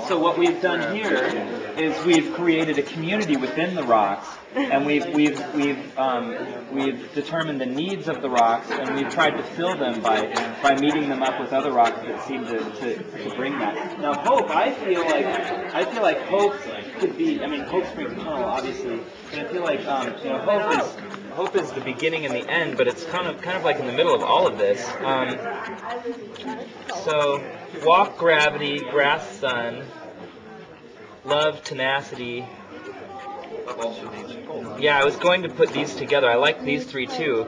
So what we've done here is we've created a community within the rocks, and we've determined the needs of the rocks, and we've tried to fill them by meeting them up with other rocks that seem to bring that. Now hope, I feel like hope could be, I mean, hope springs eternal, obviously, but I feel like hope is the beginning and the end, but it's kind of like in the middle of all of this. So walk, gravity, grasp, sun, love, tenacity. Yeah, I was going to put these together. I like these three too.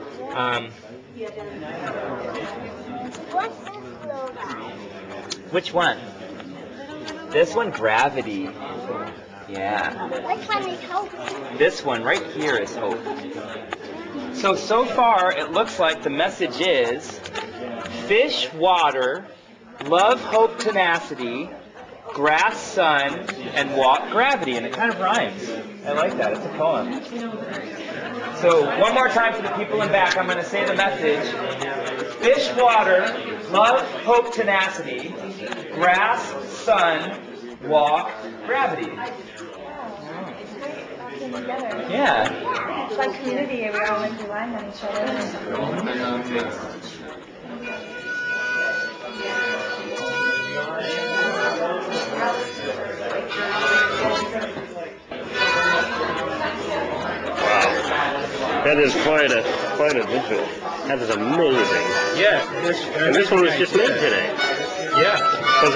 Which one? This one, gravity. Yeah. Which one is hope? This one right here is hope. So far, it looks like the message is fish, water, love, hope, tenacity, grass, sun, and walk, gravity. And it kind of rhymes. I like that. It's a poem. So one more time for the people in back, I'm going to say the message. Fish, water, love, hope, tenacity, grass, sun, walk, gravity. Yeah. It's like community, we all like relying on each other. That is quite a visual. That is amazing. Yeah. And this one was just made today. Yeah. Was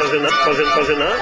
it not?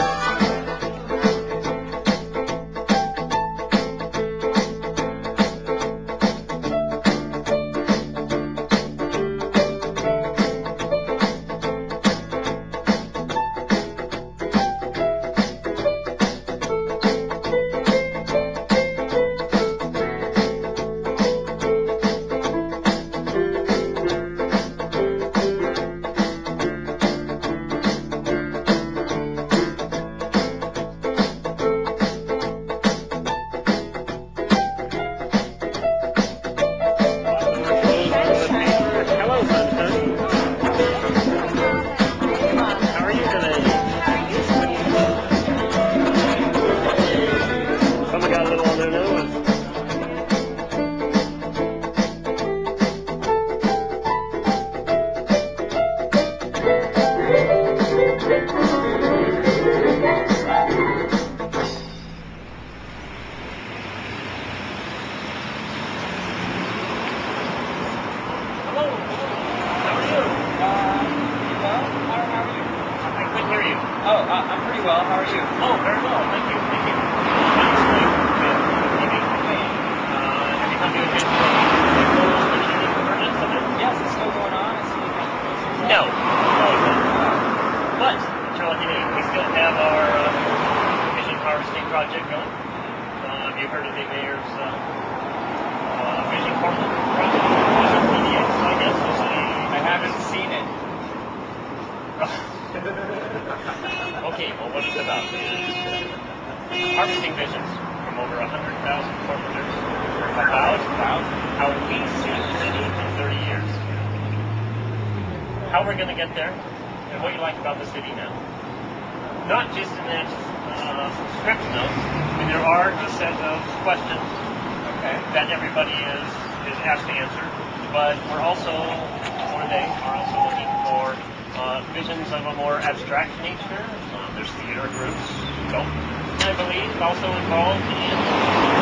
I'm pretty well. How are you? Oh, very well. Thank you. Thank you. Have you come to a Community Convergence event? Yes, it's still going on. No. But, Charlie, we still have our vision harvesting project going. Have you heard of the mayor's vision project? VisionPDX, I guess. I haven't seen it. Okay, well, what is it about? Harvesting visions from over 100,000 corporators about how we see the city in 30 years. How we're going to get there, and what you like about the city now. Not just in that script notes. I mean, there are a set of questions that everybody is asked to answer, but we're also, or they are also looking for visions of a more abstract nature. There's theater groups, I believe, also involved in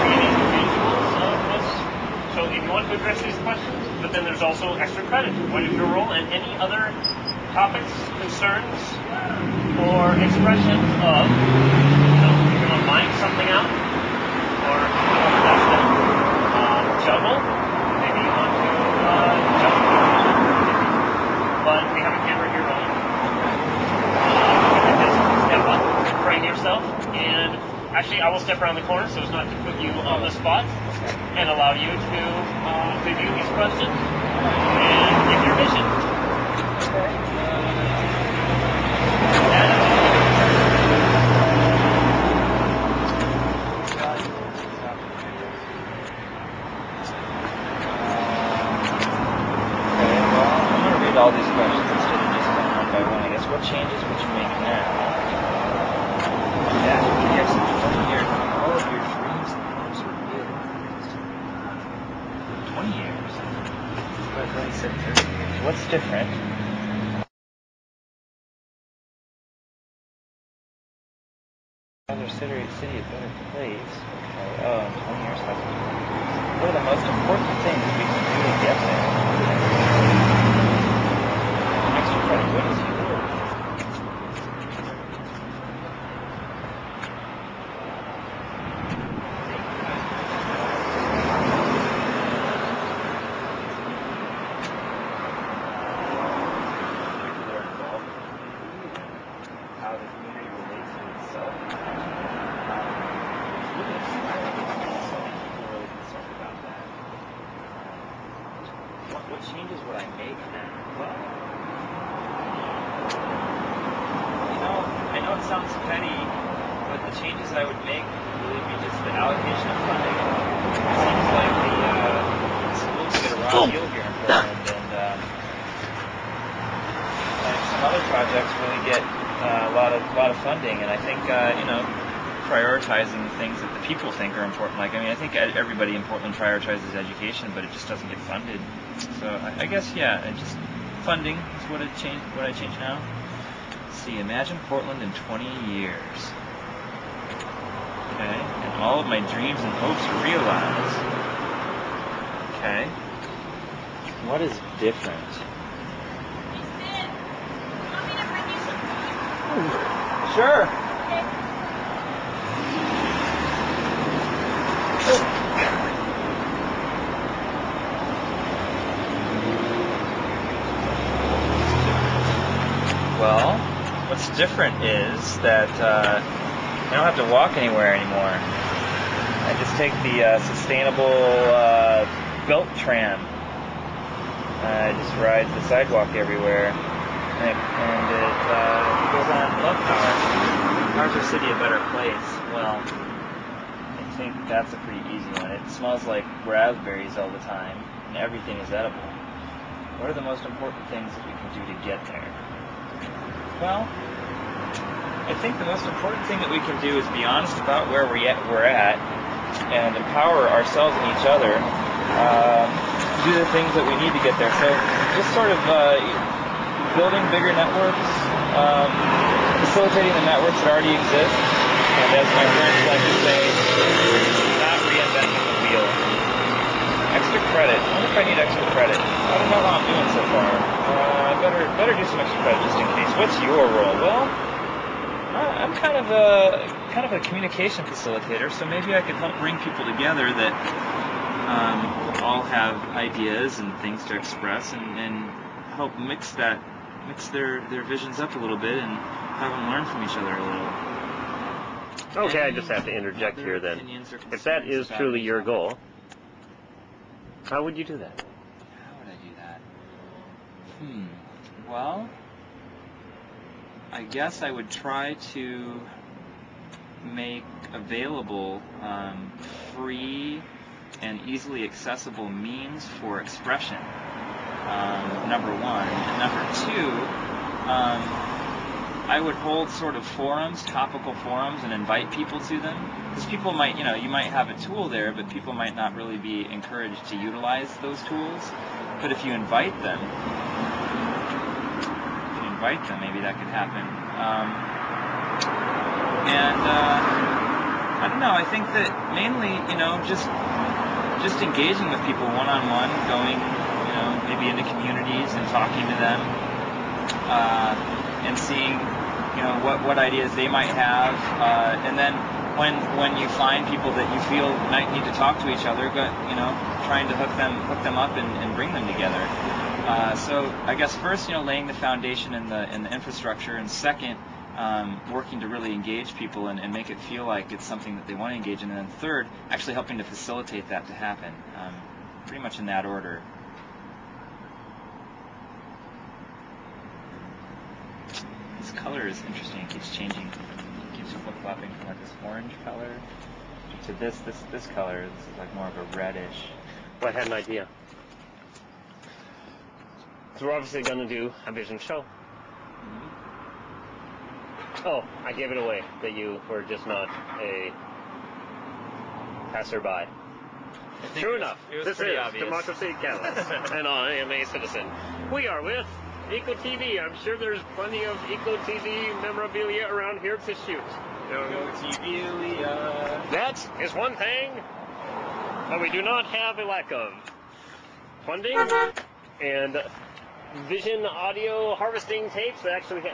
creating visuals of this. So if you want to address these questions, but then there's also extra credit. What is your role, and any other topics, concerns, or expressions of, if you want to mine something out, or that's the juggle, maybe you want to juggle, but we have a camera here on. Step up, frame yourself, and actually I will step around the corner so as not to put you on the spot, and allow you to review these questions and give your vision. All these questions instead of just going one by one. I guess what changes would you make now? Our city a better place. Okay. Oh, in 20 years, what are the most important things we can do to get there? Extra credit. What is yours? How the community relates to itself. What changes would I make then? Well, I know it sounds petty, but the changes I would make would really be just the allocation of funding. It seems like it's a little bit of raw deal here in Portland, and some other projects really get a lot of funding, and I think prioritizing the things that the people think are important. Like, I think everybody in Portland prioritizes education, but it just doesn't get funded. So I guess, just funding is what I change now. Let's see, imagine Portland in 20 years. Okay, and all of my dreams and hopes are realized. Okay, what is different? Sure. Well, what's different is that I don't have to walk anywhere anymore. I just take the sustainable belt tram. It just rides the sidewalk everywhere, and it goes on love power. How's our city a better place? Well, I think that's a pretty easy one. It smells like raspberries all the time, and everything is edible. What are the most important things that we can do to get there? Well, I think the most important thing that we can do is be honest about where we're at and empower ourselves and each other to do the things that we need to get there. So just sort of building bigger networks, facilitating the networks that already exist, and as my friends like to say, not reinventing the wheel. Extra credit. I wonder if I need extra credit. I don't know how I'm doing so far. Better do some extra credit just in case. What's your role? Well, I'm kind of a communication facilitator, so maybe I could help bring people together that all have ideas and things to express, and help mix their visions up a little bit and have them learn from each other a little. Okay, I just have to interject here then. If that is truly your goal, how would you do that? How would I do that? Well, I guess I would try to make available free and easily accessible means for expression, number one. And number two, I would hold sort of forums, topical forums, and invite people to them. Because people might, you might have a tool there, but people might not really be encouraged to utilize those tools. But if you invite them, maybe that could happen. I don't know. I think that mainly, just engaging with people one-on-one, going, maybe into communities and talking to them, and seeing, what ideas they might have, and then when you find people that you feel might need to talk to each other, but trying to hook them up and bring them together. So I guess first, laying the foundation in the infrastructure, and second, working to really engage people and make it feel like it's something that they want to engage in, and then third, actually helping to facilitate that to happen. Pretty much in that order. This color is interesting. It keeps changing. It keeps flip-flopping from like this orange color to this color. This is like more of a reddish. Well, I had an idea. So we're obviously going to do a vision show. Mm-hmm. Oh, I gave it away that you were just not a passerby. True enough. This is obvious. Democracy Catalyst, and I am a citizen. We are with EcoTV. I'm sure there's plenty of EcoTV memorabilia around here to shoot. EcoTV. That is one thing that we do not have a lack of. Funding and vision audio harvesting tapes.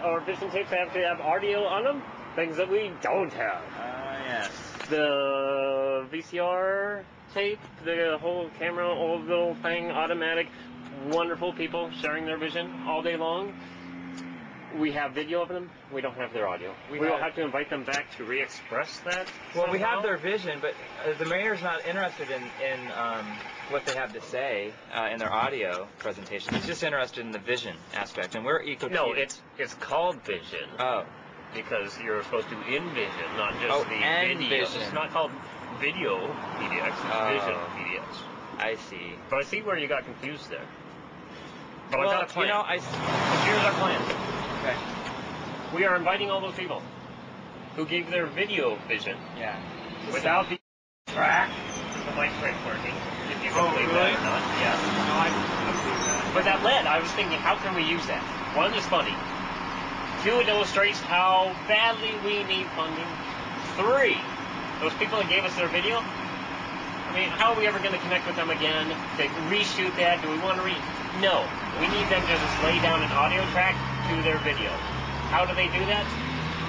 Or vision tapes have to have audio on them. Things that we don't have. Yes. The VCR tape, the whole camera, old little thing, automatic. Wonderful people sharing their vision all day long. We have video of them. We don't have their audio. We will have to invite them back to re-express that. Well, somehow. we have their vision, but the mayor's not interested in what they have to say in their audio presentation. He's just interested in the vision aspect, and we're EcoTV. No, it's called vision. Oh. Because you're supposed to envision, not just the video. Envision. It's not called VisionPDX, it's VisionPDX. I see. But I see where you got confused there. But Well, I've got a plan. you know, Here's our plan. Okay. We are inviting all those people who gave their video vision Yeah. without the track. The mic track working. If you can believe that or not. Yeah. No, I believe that. But that led, I was thinking, how can we use that? One, it's funny. Two, it illustrates how badly we need funding. Three, those people that gave us their video, I mean, how are we ever going to connect with them again to reshoot that? Do we want to No. We need them to just lay down an audio track to their video. How do they do that?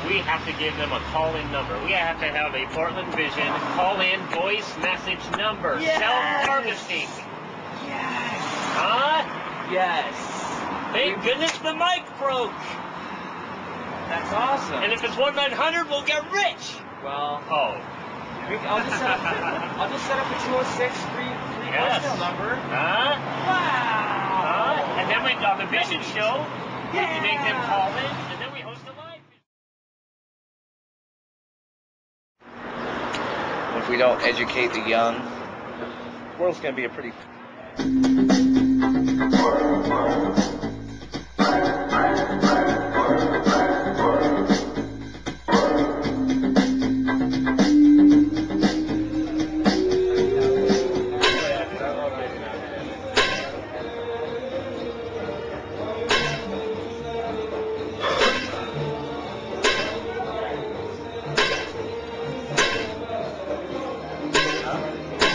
We have to give them a call-in number. We have to have a Portland Vision call-in voice message number. Yes! Self-harvesting. Yes. Huh? Yes. Thank goodness the mic broke. That's awesome. And if it's 1-900, we'll get rich. Well, Oh. I'll just set up a 206 free voicemail number. Huh? Wow. And then on the Vision show, we make them call in, and then we host a live. If we don't educate the young, the world's going to be a pretty...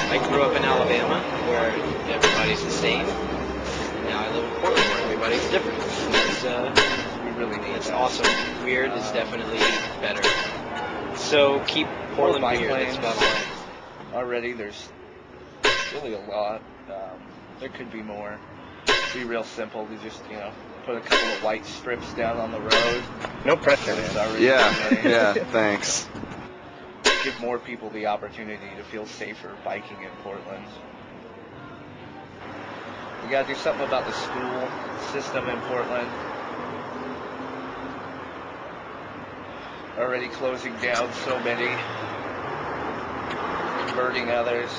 I grew up in Alabama, where everybody's the same. Now I live in Portland, where everybody's different. It's awesome. Weird is definitely better. So keep Portland weird. That's about all. Already, there's really a lot. There could be more. Be real simple to just, put a couple of white strips down on the road. No pressure. Yeah, thanks. Give more people the opportunity to feel safer biking in Portland. We gotta do something about the school system in Portland. Already closing down so many, converting others.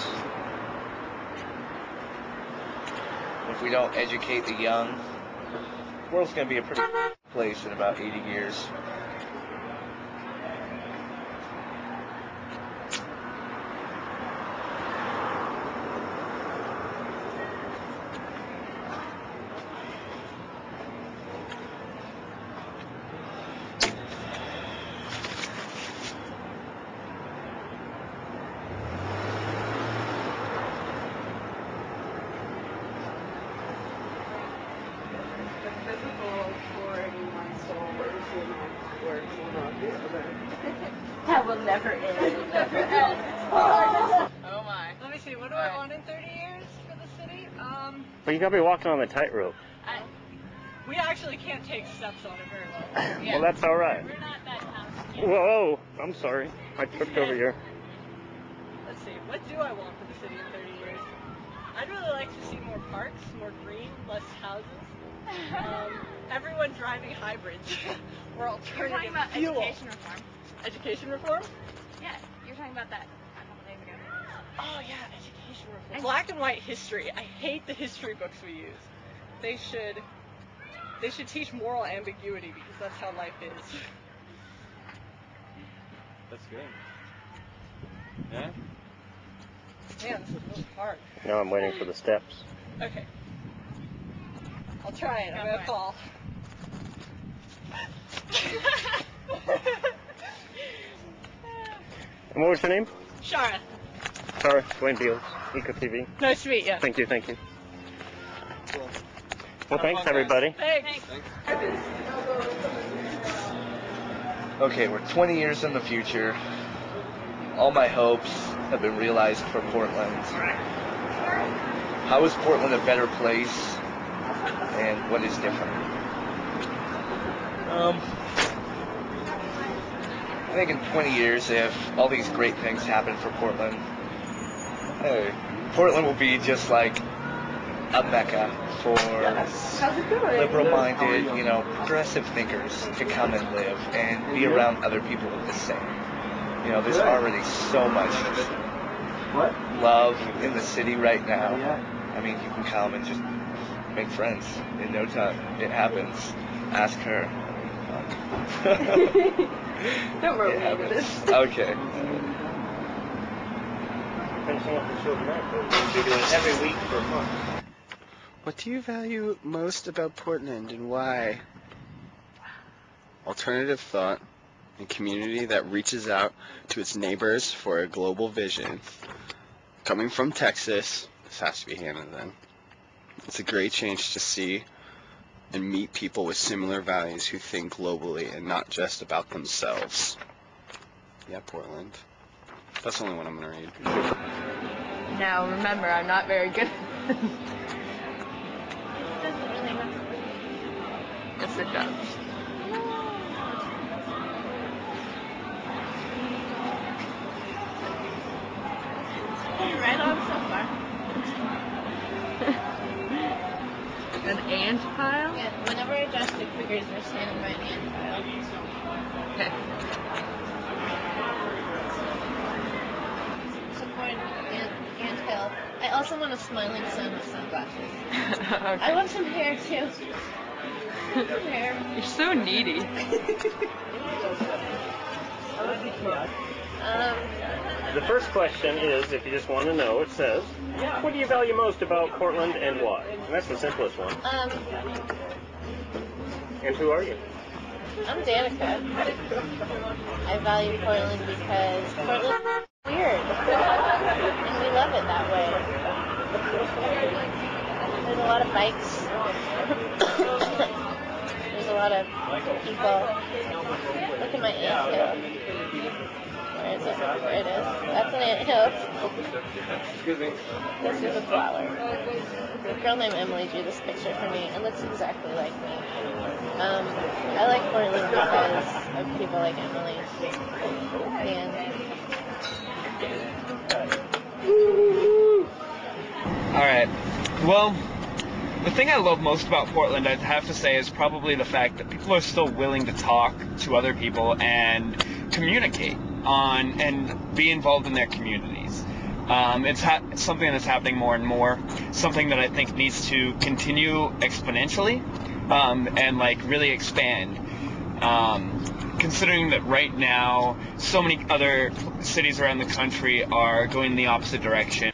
If we don't educate the young, the world's gonna be a pretty place in about 80 years. That will never end. Never end. Oh my. Let me see, what do I want in 30 years for the city? Well, you gotta be walking on the tightrope. We actually can't take steps on it very well. Yeah. Well, that's all right. We're not that house. Whoa, I'm sorry. I tripped over here. Let's see, what do I want for the city in 30 years? I'd really like to see more parks, more green, less houses. Everyone driving hybrids. Or alternative You're talking about fuel. education reform. Education reform? Yeah, you were talking about that a couple days ago. Oh yeah, education reform. Black and white history. I hate the history books we use. They should teach moral ambiguity because that's how life is. That's good. Yeah? Man, this is really hard. Now I'm waiting for the steps. Okay. I'll try it. I'm gonna fall. And what was your name? Shara. Sorry, Dwayne Beals, EcoTV. Nice to meet you. Thank you, thank you. Well, thanks everybody. Thanks. Okay, we're 20 years in the future. All my hopes have been realized for Portland. How is Portland a better place, and what is different? I think in 20 years, if all these great things happen for Portland, Portland will be just like a mecca for liberal-minded, progressive thinkers to come and live and be around other people the same. There's already so much love in the city right now. I mean, you can come and just make friends in no time. It happens. Ask her. Don't worry about this. Okay. Finishing up the show tonight, but we'll be doing it every week for a month. What do you value most about Portland and why? Alternative thought and community that reaches out to its neighbors for a global vision. Coming from Texas, this has to be Hannah then. It's a great change to see and meet people with similar values who think globally and not just about themselves. Yeah, Portland. That's the only one I'm going to read. Now, remember, I'm not very good. Yes, it does. Right on so far. An ant pile? Yeah, whenever I draw stick figures, they're standing by an ant pile. Okay. Support ant hill. I also want a smiling sun with sunglasses. Okay. I want some hair too. Hair. You're so needy. The first question is, if you just want to know, it says, what do you value most about Portland and why? And that's the simplest one. And who are you? I'm Danica. I value Portland because Portland's weird. And we love it that way. There's a lot of bikes. There's a lot of people. Look at my anthill. Where is it? There it is. That's an anthill. This is a flower. A girl named Emily drew this picture for me. It looks exactly like me. I like Portland because of people like Emily. And Alright. Well, the thing I love most about Portland, I'd have to say, is probably the fact that people are still willing to talk to other people and communicate on and be involved in their communities. It's something that's happening more and more, something that I think needs to continue exponentially and really expand. Considering that right now so many other cities around the country are going in the opposite direction.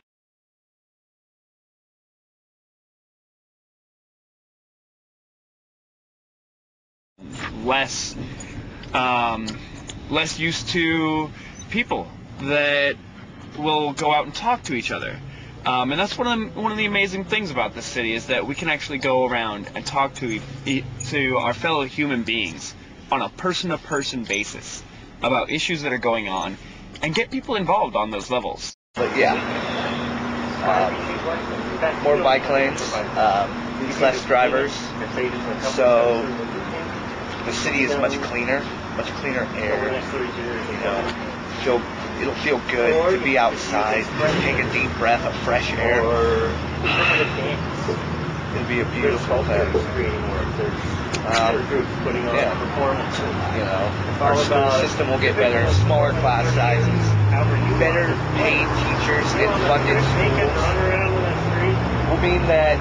Less used to people that will go out and talk to each other, and that's one of the amazing things about this city, is that we can actually go around and talk to our fellow human beings on a person-to-person basis about issues that are going on and get people involved on those levels. But yeah, more bike lanes, less drivers, so the city is much cleaner air. It'll feel good to be outside, take a deep breath of fresh air. It'll be a beautiful thing. Our school system will get better, smaller class sizes, better paid teachers in funded schools. Will mean that,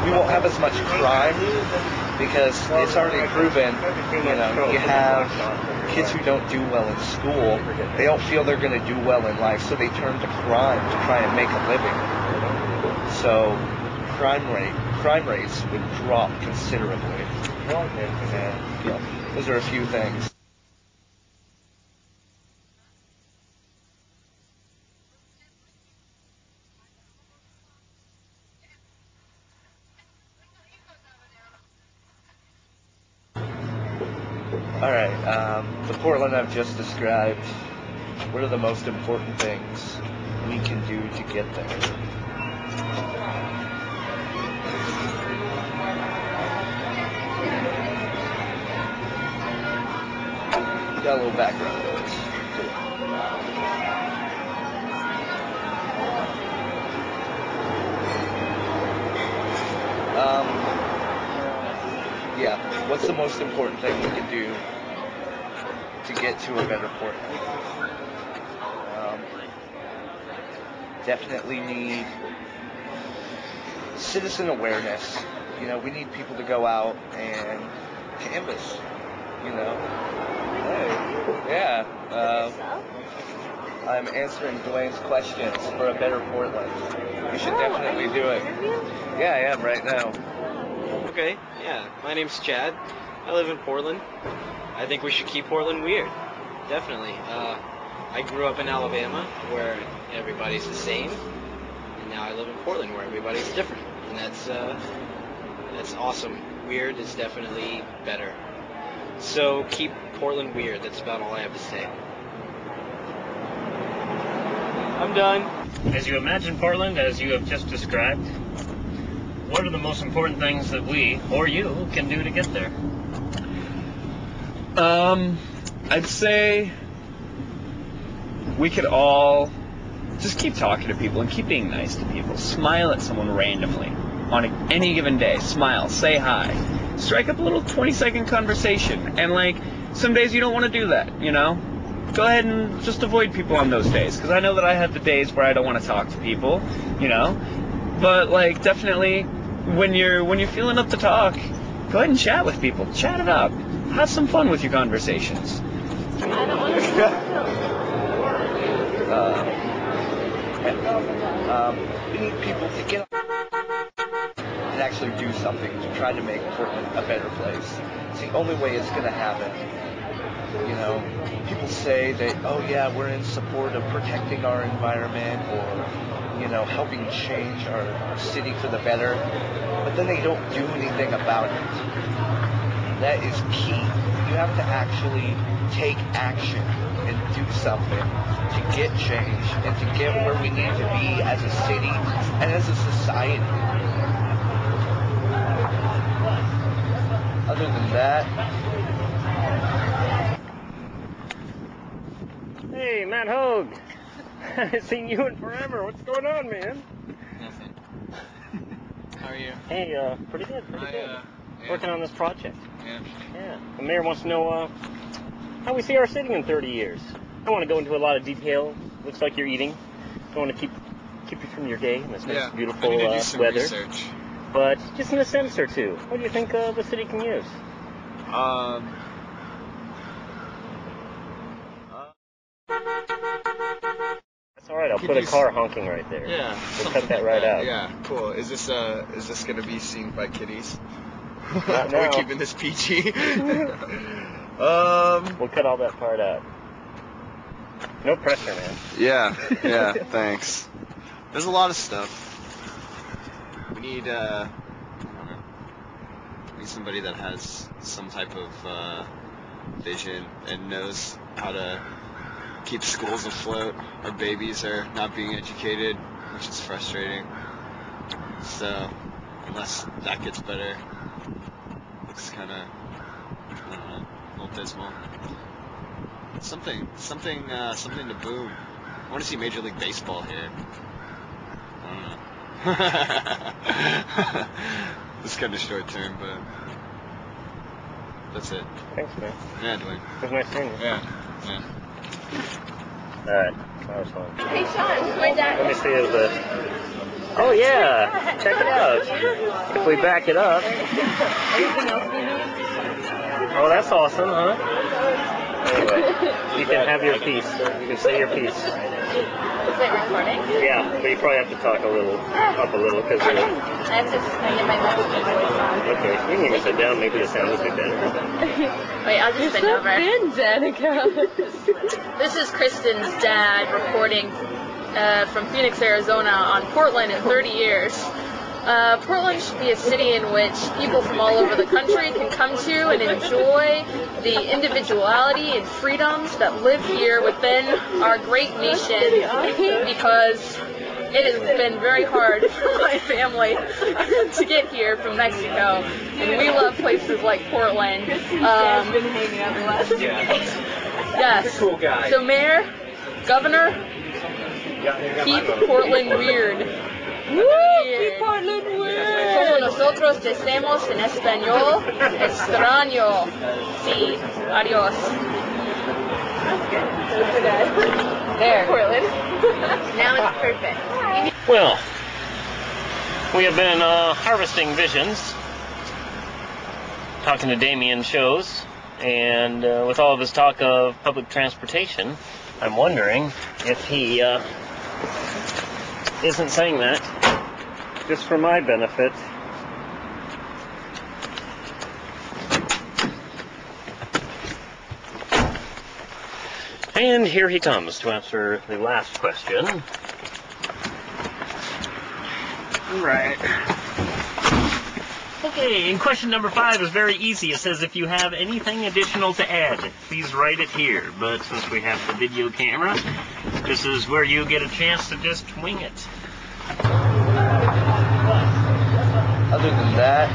we won't have as much crime, because it's already proven, you have kids who don't do well in school, they don't feel they're going to do well in life, so they turn to crime to try and make a living. So crime rates would drop considerably. And those are a few things. All right, the Portland I've just described, what are the most important things we can do to get there? Got a little background noise. Yeah, what's the most important thing we can do to get to a better Portland? Definitely need citizen awareness. You know, we need people to go out and canvass, you know. Hey, yeah. I'm answering Dwayne's questions for a better Portland. You should definitely do it. Yeah, I am right now. Okay, yeah. My name's Chad. I live in Portland. I think we should keep Portland weird. Definitely. I grew up in Alabama where everybody's the same, and now I live in Portland where everybody's different, and that's awesome. Weird is definitely better. So keep Portland weird. That's about all I have to say. I'm done. As you imagine Portland, as you have just described, what are the most important things that we, or you, can do to get there? I'd say we could all just keep talking to people and keep being nice to people. Smile at someone randomly on any given day. Smile, say hi, strike up a little 20-second conversation. And like, some days you don't want to do that, you know? Go ahead and just avoid people on those days, because I know that I have the days where I don't want to talk to people, you know? But like, definitely when you're feeling up to talk, go ahead and chat with people. Chat it up. Have some fun with your conversations. I don't want to We need people to get up and actually do something to try to make Portland a better place. It's the only way it's going to happen. You know, people say that, oh yeah, we're in support of protecting our environment or, you know, helping change our city for the better, but then they don't do anything about it. That is key. You have to actually take action and do something to get change and to get where we need to be as a city and as a society. Other than that... Hey, Matt Hogue! I haven't seen you in forever. What's going on, man? Nothing. How are you? Hey, pretty good, pretty good. Yeah. Working on this project. Yeah. Yeah. The mayor wants to know how we see our city in 30 years. I don't want to go into a lot of detail. Looks like you're eating. Don't want to keep you from your day in this nice, beautiful I need to do some weather. research. But just in a sentence or two, what do you think the city can use? That's all right. I'll put a car honking right there. Yeah. We'll cut that right out. Yeah, cool. Is this gonna be seen by kiddies? Not now. We're keeping this PG. We'll cut all that part out. No pressure, man. Yeah, thanks. There's a lot of stuff. We need, I don't know, we need somebody that has some type of vision and knows how to keep schools afloat. Our babies are not being educated, which is frustrating. So, unless that gets better, looks kind of, I don't know, a little dismal. Something to boom. I want to see Major League Baseball here. I don't know. It's kind of short term, but that's it. Thanks, man. Yeah, Dwayne. It was nice seeing you. Yeah. All right. That was fun. Hey, Sean, my dad. Let me see his list. Oh, yeah. Check it out. If we back it up. Anything else you need? Oh, that's awesome, huh? Anyway, you can have your piece. You can say your piece. Is it recording? Yeah, but you probably have to talk up a little because I have to get my voice on. Okay, you can even sit down. Maybe the sound will be better. Wait, I'll just bend over. Danica. This is Kristen's dad reporting from Phoenix, Arizona on Portland in 30 years. Portland should be a city in which people from all over the country can come to and enjoy the individuality and freedoms that live here within our great nation, because it has been very hard for my family to get here from Mexico, and we love places like Portland. Dad's been hanging out the last 2 weeks. Yes. Cool guy. So Mayor, Governor, keep Portland weird. Keep Portland Como weird. nosotros decimos en español, extraño. Sí, adiós. There. Portland. Now it's perfect. Well, we have been harvesting visions, talking to Damien shows, and with all of his talk of public transportation, I'm wondering if he isn't saying that just for my benefit. And here he comes to answer the last question. Right. Okay, and question number 5 is very easy. It says, if you have anything additional to add, please write it here. But since we have the video camera, this is where you get a chance to just wing it. Other than that,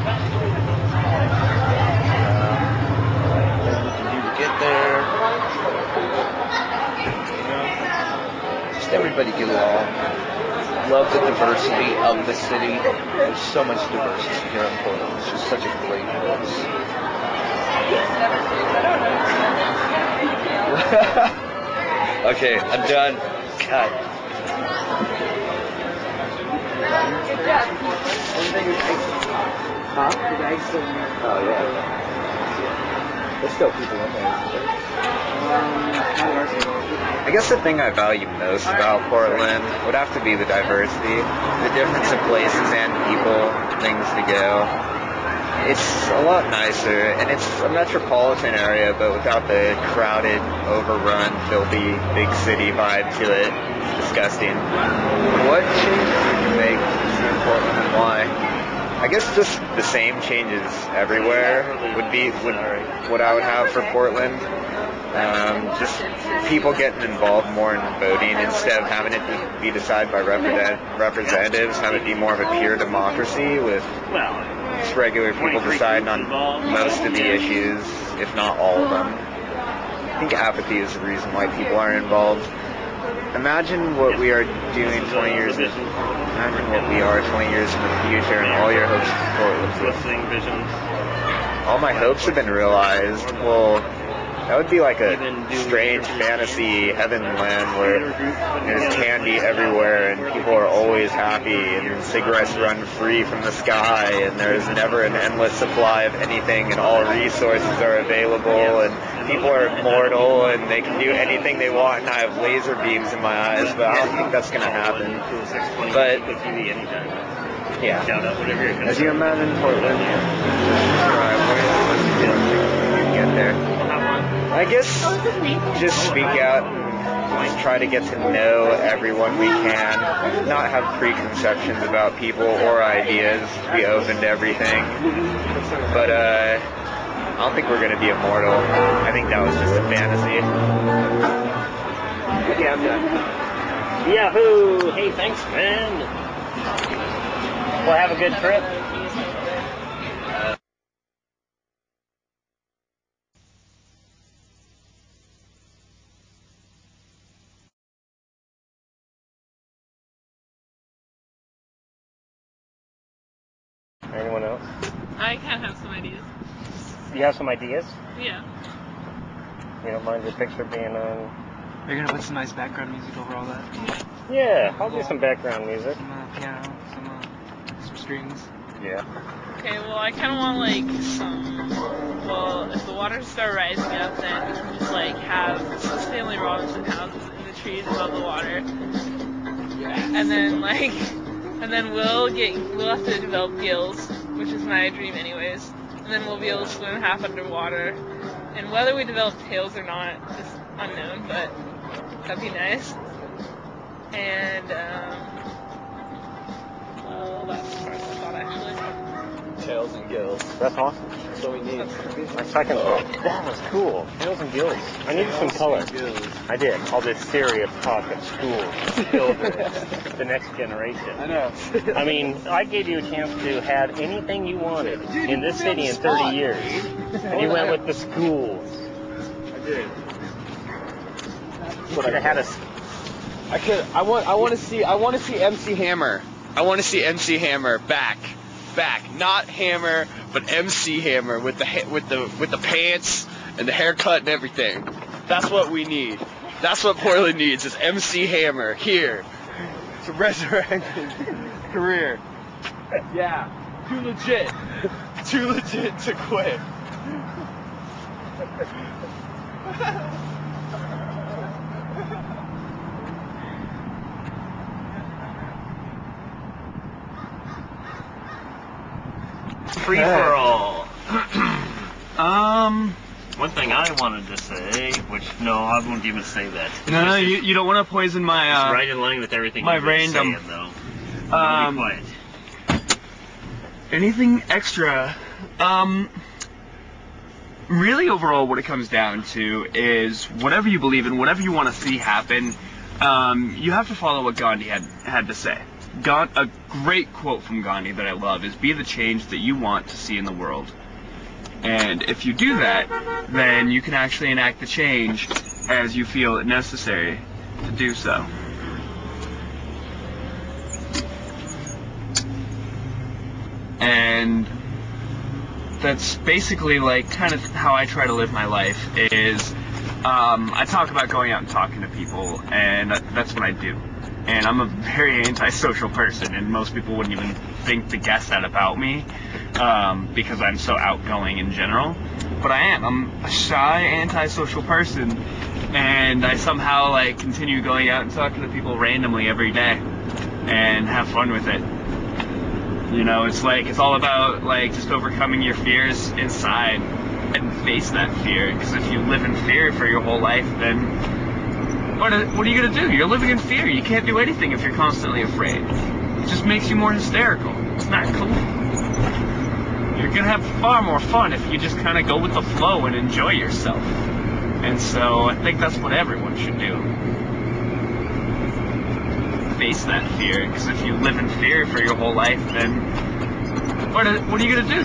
we can do to get there. Just everybody get along. Love the diversity of the city. There's so much diversity here in Portland. It's just such a great place. Okay, I'm done. Cut. Good job. Huh? The bag's still in there. Oh, yeah. There's still people in there. I guess the thing I value most about Portland would have to be the diversity, the difference in places and people, things to go. It's a lot nicer, and it's a metropolitan area, but without the crowded, overrun, filthy, big city vibe to it. It's disgusting. What changes would you make in Portland, and why? I guess just the same changes everywhere would be what I would have for Portland. Just people getting involved more in voting instead of having it be decided by representatives, have it be more of a pure democracy with just regular people deciding on most of the issues, if not all of them. I think apathy is the reason why people aren't involved. Imagine what we are doing 20 years in. Imagine what we are 20 years in the future, and all your hopes for Portland. All my hopes have been realized. Well, that would be like a strange fantasy heaven land where there's candy everywhere and people are always happy and cigarettes run free from the sky and there's never an endless supply of anything and all resources are available and people are immortal and they can do anything they want, and I have laser beams in my eyes, but I don't think that's going to happen. But yeah, as you imagine Portland, get there. I guess just speak out and try to get to know everyone we can, not have preconceptions about people or ideas, be open to everything. But I don't think we're going to be immortal. I think that was just a fantasy. Yeah, I'm done. Yahoo! Hey, thanks, man. Well, have a good trip. Anyone else? I kind of have some ideas. You have some ideas? Yeah. You don't mind your picture being on? You're gonna put some nice background music over all that? Yeah, I'll do some background music. Some piano, some strings. Yeah. Okay, well, I kind of want, like, some, well, if the waters start rising up, then we can just, like, have Stanley Robinson houses in the trees above the water. And then, like, and then we'll have to develop gills, which is my dream anyways. And then we'll be able to swim half underwater. And whether we develop tails or not is unknown, but that'd be nice. And, well, that's the first thought, actually. Tails and gills. That's awesome. That's what we need. My second thought. That was cool. Tails and gills. I needed some color. I did. All this serious talk at school. Children. The next generation. I know. I mean, I gave you a chance to have anything you wanted in this city in 30 years. And you went with the schools. I did. You could have had us. I want to see MC Hammer. I want to see MC Hammer back, not Hammer, but MC Hammer with the pants and the haircut and everything. That's what we need. That's what Portland needs, is MC Hammer here to resurrect his career. Yeah, too legit to quit. Free for all. One thing I wanted to say, which no, I won't even say that. No, you don't want to poison my it's right in line with everything my you've been random. saying, though. Be quiet. Anything extra? Really, overall, what it comes down to is whatever you believe in, whatever you want to see happen, you have to follow what Gandhi had to say. A great quote from Gandhi that I love is, "Be the change that you want to see in the world." And if you do that, then you can actually enact the change as you feel it necessary to do so. And that's basically like kind of how I try to live my life is I talk about going out and talking to people, and that's what I do. And I'm a very antisocial person, and most people wouldn't even think to guess that about me because I'm so outgoing in general. But I am. I'm a shy, antisocial person, and I somehow like continue going out and talking to people randomly every day and have fun with it. You know, it's all about like just overcoming your fears inside and face that fear. Because if you live in fear for your whole life, then what are you going to do? You're living in fear. You can't do anything if you're constantly afraid. It just makes you more hysterical. It's not cool. You're going to have far more fun if you just kind of go with the flow and enjoy yourself. And so I think that's what everyone should do. Face that fear. Because if you live in fear for your whole life, then what are you going to do?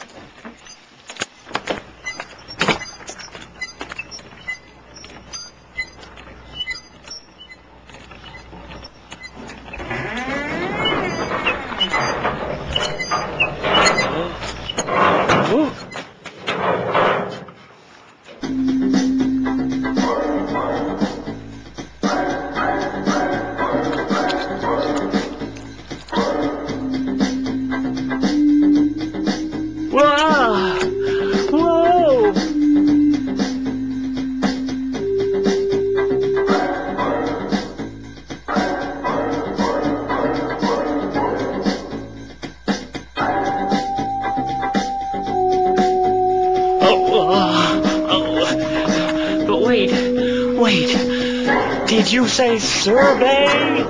Wait, did you say survey?